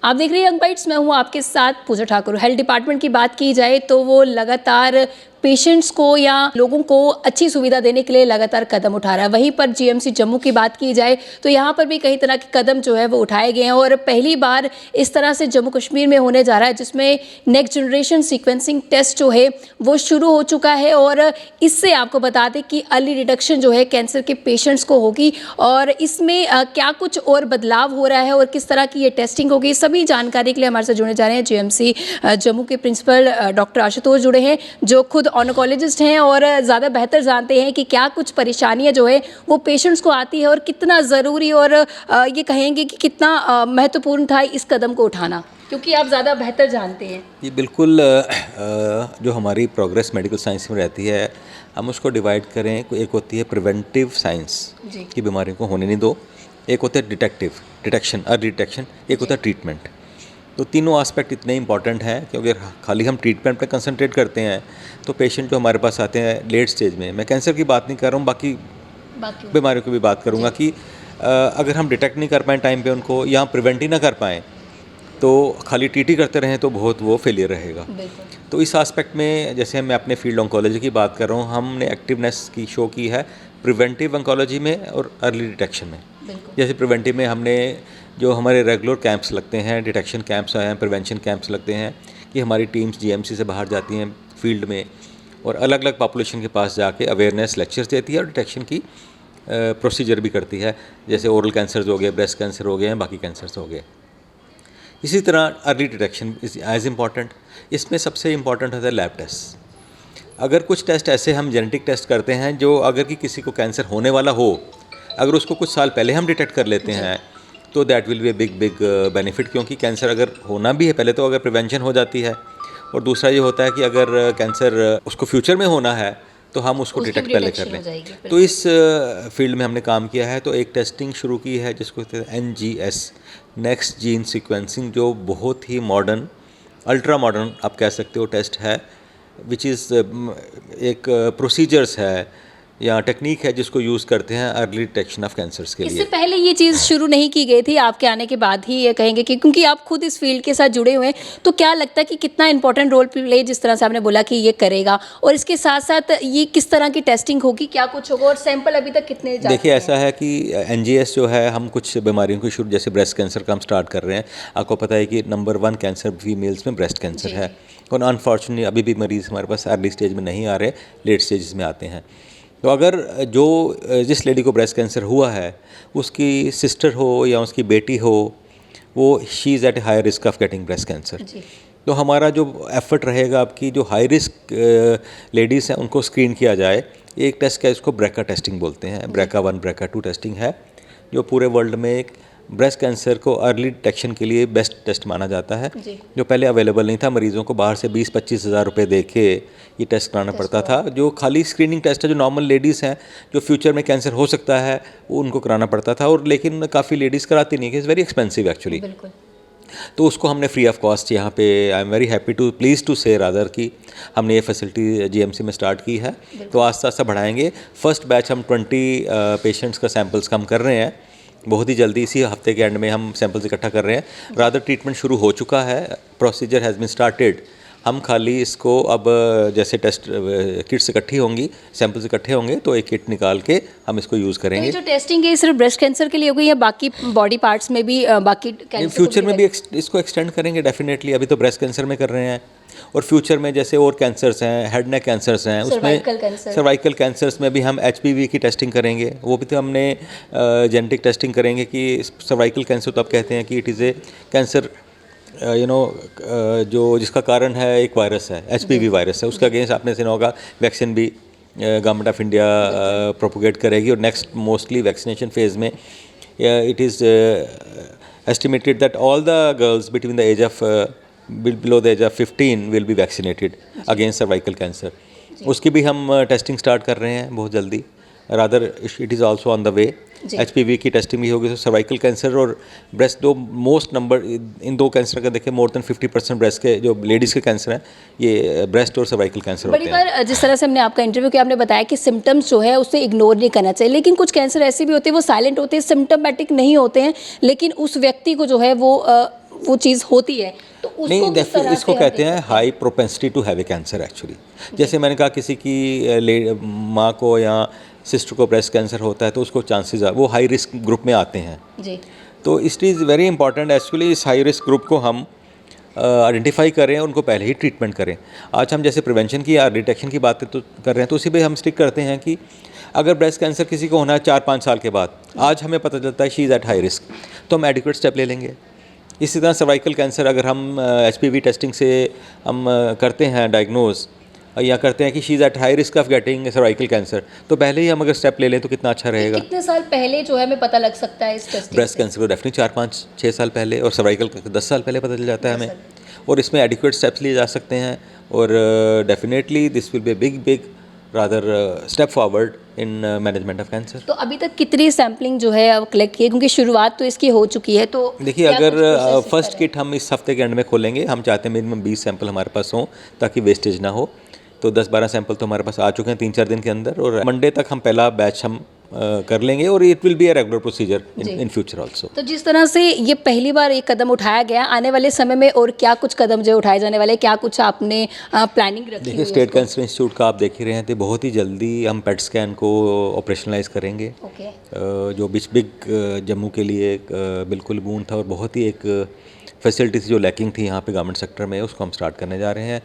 आप देख रहे हैं यंग बाइट्स, मैं हूं आपके साथ पूजा ठाकुर। हेल्थ डिपार्टमेंट की बात की जाए तो वो लगातार पेशेंट्स को या लोगों को अच्छी सुविधा देने के लिए लगातार कदम उठा रहा है। वहीं पर जीएमसी जम्मू की बात की जाए तो यहाँ पर भी कई तरह के कदम जो है वो उठाए गए हैं और पहली बार इस तरह से जम्मू कश्मीर में होने जा रहा है जिसमें नेक्स्ट जनरेशन सीक्वेंसिंग टेस्ट जो है वो शुरू हो चुका है। और इससे आपको बता दें कि अर्ली डिटेक्शन जो है कैंसर के पेशेंट्स को होगी और इसमें क्या कुछ और बदलाव हो रहा है और किस तरह की ये टेस्टिंग होगी, सभी जानकारी के लिए हमारे साथ जुड़ने जा रहे हैं जीएमसी जम्मू के प्रिंसिपल डॉक्टर आशुतोष जुड़े हैं, जो खुद ऑन्कोलॉजिस्ट हैं और ज़्यादा बेहतर जानते हैं कि क्या कुछ परेशानियां जो है वो पेशेंट्स को आती है और कितना ज़रूरी और ये कहेंगे कि कितना महत्वपूर्ण था इस कदम को उठाना, क्योंकि आप ज़्यादा बेहतर जानते हैं। ये बिल्कुल जो हमारी प्रोग्रेस मेडिकल साइंस में रहती है, हम उसको डिवाइड करें। एक होती है प्रिवेंटिव साइंस की बीमारियों को होने नहीं दो, एक होता है डिटेक्शन अर्ली डिटेक्शन, एक होता है ट्रीटमेंट। तो तीनों एस्पेक्ट इतने इंपॉर्टेंट हैं कि अगर खाली हम ट्रीटमेंट पे कंसंट्रेट करते हैं तो पेशेंट जो हमारे पास आते हैं लेट स्टेज में, मैं कैंसर की बात नहीं कर रहा हूँ, बाकी बीमारियों की भी बात करूँगा कि अगर हम डिटेक्ट नहीं कर पाएँ टाइम पे उनको या प्रिवेंट ही ना कर पाएँ तो खाली ट्रीट ही करते रहें तो बहुत वो फेलियर रहेगा। तो इस एस्पेक्ट में जैसे मैं अपने फील्ड ऑन्कोलॉजी की बात कर रहा हूँ, हमने एक्टिवनेस की शो की है प्रिवेंटिव ऑन्कोलॉजी में और अर्ली डिटेक्शन में। जैसे प्रिवेंटिव में हमने जो हमारे रेगुलर कैंप्स लगते हैं, डिटेक्शन कैंप्स हैं, प्रिवेंशन कैंप्स लगते हैं कि हमारी टीम्स जीएमसी से बाहर जाती हैं फील्ड में और अलग अलग पॉपुलेशन के पास जाके अवेयरनेस लेक्चर्स देती है और डिटेक्शन की प्रोसीजर भी करती है। जैसे ओरल कैंसर्स हो गए, ब्रेस्ट कैंसर हो गए हैं, बाकी कैंसर्स हो गए। इसी तरह early detection is as important. इसमें सबसे इम्पॉर्टेंट होता है लैब टेस्ट। अगर कुछ टेस्ट ऐसे हम जेनेटिक टेस्ट करते हैं जो अगर कि किसी को कैंसर होने वाला हो, अगर उसको कुछ साल पहले हम डिटेक्ट कर लेते हैं तो that will be a big benefit, क्योंकि कैंसर अगर होना भी है पहले तो अगर प्रिवेंशन हो जाती है, और दूसरा ये होता है कि अगर कैंसर उसको फ्यूचर में होना है तो हम उसको डिटेक्ट पहले कर लें। तो इस फील्ड में हमने काम किया है। तो एक टेस्टिंग शुरू की है जिसको कहते हैं NGS, नेक्स्ट जीन सीक्वेंसिंग, जो बहुत ही मॉडर्न, अल्ट्रा मॉडर्न आप कह सकते हो टेस्ट है, विच इज़ एक प्रोसीजर्स है या टेक्निक है जिसको यूज़ करते हैं अर्ली डिटेक्शन ऑफ कैंसर्स के लिए। इससे पहले ये चीज़ शुरू नहीं की गई थी, आपके आने के बाद ही ये कहेंगे कि क्योंकि आप खुद इस फील्ड के साथ जुड़े हुए हैं, तो क्या लगता है कि कितना इंपॉर्टेंट रोल प्ले जिस तरह से आपने बोला कि ये करेगा, और इसके साथ साथ ये किस तरह की टेस्टिंग होगी, क्या कुछ होगा और सैंपल अभी तक कितने जाते हैं? देखिए ऐसा है कि NGS जो है, हम कुछ बीमारियों को शुरू, जैसे ब्रेस्ट कैंसर का हम स्टार्ट कर रहे हैं। आपको पता है कि नंबर 1 कैंसर फीमेल्स में ब्रेस्ट कैंसर है और अनफॉर्चुनेटली अभी भी मरीज़ हमारे पास अर्ली स्टेज में नहीं आ रहे, लेट स्टेज में आते हैं। तो अगर जिस लेडी को ब्रेस्ट कैंसर हुआ है उसकी सिस्टर हो या उसकी बेटी हो, वो she is at high risk of getting breast cancer. तो हमारा जो एफर्ट रहेगा, आपकी जो हाई रिस्क लेडीज़ हैं उनको स्क्रीन किया जाए। एक टेस्ट का इसको ब्रेका टेस्टिंग बोलते हैं, ब्रेका 1 ब्रेका 2 टेस्टिंग है, जो पूरे वर्ल्ड में एक ब्रेस्ट कैंसर को अर्ली डिटेक्शन के लिए बेस्ट टेस्ट माना जाता है, जो पहले अवेलेबल नहीं था। मरीज़ों को बाहर से 20-25 हज़ार रुपये दे के ये टेस्ट कराना पड़ता था। जो खाली स्क्रीनिंग टेस्ट है, जो नॉर्मल लेडीज़ हैं जो फ्यूचर में कैंसर हो सकता है, वो उनको कराना पड़ता था, और लेकिन काफ़ी लेडीज़ कराती नहीं, कि इज़ वेरी एक्सपेंसिव एक्चुअली। तो उसको हमने फ्री ऑफ कॉस्ट यहाँ पे, I am very happy to please to say rather कि हमने ये फैसिलिटी जीएमसी में स्टार्ट की है। तो आस्ता आस्ता बढ़ाएंगे। फर्स्ट बैच हम 20 पेशेंट्स का सैम्पल्स कम कर रहे हैं, बहुत ही जल्दी इसी हफ्ते के एंड में हम सैंपल्स इकट्ठा कर रहे हैं। रादर ट्रीटमेंट शुरू हो चुका है, प्रोसीजर हैज़ बीन स्टार्टेड। हम खाली इसको अब जैसे टेस्ट किट्स इकट्ठी होंगी, सैंपल्स इकट्ठे होंगे तो एक किट निकाल के हम इसको यूज़ करेंगे। तो ये जो टेस्टिंग है सिर्फ ब्रेस्ट कैंसर के लिए होगी या बाकी बॉडी पार्ट्स में भी, बाकी कैंसर फ्यूचर में भी इसको एक्सटेंड करेंगे डेफिनेटली। अभी तो ब्रेस्ट कैंसर में कर रहे हैं और फ्यूचर में जैसे और कैंसर्स हैं, हेड नेक कैंसर्स हैं, उसमें सर्वाइकल कैंसर्स में भी हम HPV की टेस्टिंग करेंगे। वो भी तो हमने जेनेटिक टेस्टिंग करेंगे कि सर्वाइकल कैंसर तो आप कहते हैं कि इट इज़ ए कैंसर जो जिसका कारण है एक वायरस है, HPV वायरस है, उसका अगेंस्ट आपने सुना होगा वैक्सीन भी गवर्नमेंट ऑफ इंडिया प्रोपोगेट करेगी। और नेक्स्ट मोस्टली वैक्सीनेशन फेज़ में it is estimated that all the girls between the age of below the age of 15 will be vaccinated against cervical cancer। उसकी भी हम टेस्टिंग स्टार्ट कर रहे हैं बहुत जल्दी। Rather it is also on the way. HPV की testing भी होगी। तो सर्वाइकल कैंसर और ब्रेस्ट, दो मोस्ट नंबर, इन दो कैंसर का देखें मोर देन 50% ब्रेस्ट के जो लेडीज़ के कैंसर हैं, ये ब्रेस्ट और सर्वाइकल कैंसर होते हैं। बड़ी बार जिस तरह से हमने आपका इंटरव्यू किया, आपने बताया कि सिम्टम्स जो है उसे इग्नोर नहीं करना चाहिए, लेकिन कुछ कैंसर ऐसे भी होते हैं वो साइलेंट होते हैं, सिम्टोमेटिक नहीं होते हैं, लेकिन उस व्यक्ति को जो है वो वो चीज़ होती है तो उसको नहीं, किस तरह इसको से हम कहते देख हैं सकते high propensity to have a cancer actually. जैसे मैंने कहा किसी की माँ को या सिस्टर को ब्रेस्ट कैंसर होता है तो उसको चांसेस वो हाई रिस्क ग्रुप में आते हैं। जी तो it is very important actually इस हाई रिस्क ग्रुप को हम आइडेंटिफाई करें, उनको पहले ही ट्रीटमेंट करें। आज हम जैसे प्रिवेंशन की या डिटेक्शन की बातें तो कर रहे हैं, तो उसी पे हम स्टिक करते हैं कि अगर ब्रेस्ट कैंसर किसी को होना है 4-5 साल के बाद, आज हमें पता चलता है she is at high risk, तो हम एडिक्वेट स्टेप ले लेंगे। इसी तरह सर्वाइकल कैंसर अगर हम HPV टेस्टिंग से हम करते हैं डायग्नोज या करते हैं कि she is at high risk of getting cervical cancer, तो पहले ही हम अगर स्टेप ले लें तो कितना अच्छा रहेगा। कितने साल पहले जो है हमें पता लग सकता है इस टेस्टिंग ब्रेस्ट कैंसर को डेफिनेटली 4-5-6 साल पहले और सर्वाइकल का 10 साल पहले पता चल जाता है हमें, और इसमें एडिक्वेट स्टेप्स लिए जा सकते हैं। और definitely this will be big rather step forward in management of cancer. तो अभी तक कितनी सैम्पलिंग जो है अब कलेक्ट की है, क्योंकि शुरुआत तो इसकी हो चुकी है, तो देखिए क्या अगर कुछ process फर्स्ट है? किट हम इस हफ्ते के एंड में खोलेंगे, हम चाहते हैं मिनिमम 20 सैंपल हमारे पास हों ताकि वेस्टेज ना हो। तो 10-12 सैंपल तो हमारे पास आ चुके हैं 3-4 दिन के अंदर, और मंडे तक हम पहला बैच हम कर लेंगे, और it will be a regular procedure in future also. तो जिस तरह से ये पहली बार एक कदम उठाया गया, आने वाले समय में और क्या कुछ कदम जो उठाए जाने वाले, क्या कुछ आपने प्लानिंग रखी हुई देखिए है स्टेट उसको? कैंसर इंस्टीट्यूट का आप देख ही रहे हैं, तो बहुत ही जल्दी हम पेट स्कैन को ऑपरेशनलाइज करेंगे। ओके जो बिग जम्मू के लिए एक बिल्कुल बूंद था, और बहुत ही एक फैसिलिटी थी जो लैकिंग थी यहाँ पे गवर्नमेंट सेक्टर में, उसको हम स्टार्ट करने जा रहे हैं।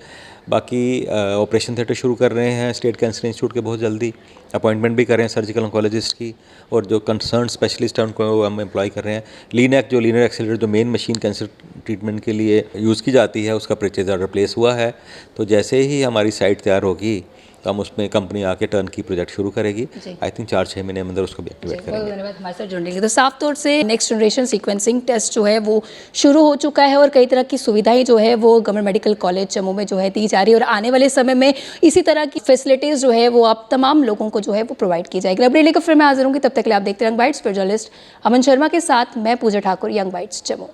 बाकी ऑपरेशन थिएटर शुरू कर रहे हैं स्टेट कैंसर इंस्टीट्यूट के बहुत जल्दी, अपॉइंटमेंट भी कर रहे हैं सर्जिकल ऑन्कोलॉजिस्ट की, और जो कंसर्न स्पेशलिस्ट हैं उनको हम एम्प्लॉय कर रहे हैं। लीनर एक्सेलरेटर जो मेन मशीन कैंसर ट्रीटमेंट के लिए यूज़ की जाती है, उसका परचेज ऑर्डर प्लेस हुआ है। तो जैसे ही हमारी साइट तैयार होगी तो हम उसमें कंपनी आके टर्न की प्रोजेक्ट शुरू करेगी। आई थिंक 4-6 महीने में अंदर उसको भी एक्टिवेट करेंगे। धन्यवाद हमारे साथ जुड़ने के लिए। तो साफ तौर से नेक्स्ट जनरेशन सीक्वेंसिंग टेस्ट जो है वो शुरू हो चुका है, और कई तरह की सुविधाएं जो है वो गवर्नमेंट मेडिकल कॉलेज जम्मू में जो है दी जा रही है, और आने वाले समय में इसी तरह की फैसिलिटीज़ जो है वो आप तमाम लोगों को जो है वो प्रोवाइड की जाएगी। अपडेट लेकर फिर मैं हाजिर होंगी, तब तक के लिए आप देखते रहिए यंग बाइट्स। पर जर्नलिस्ट अमन शर्मा के साथ मैं पूजा ठाकुर, यंग बाइट्स जम्मू।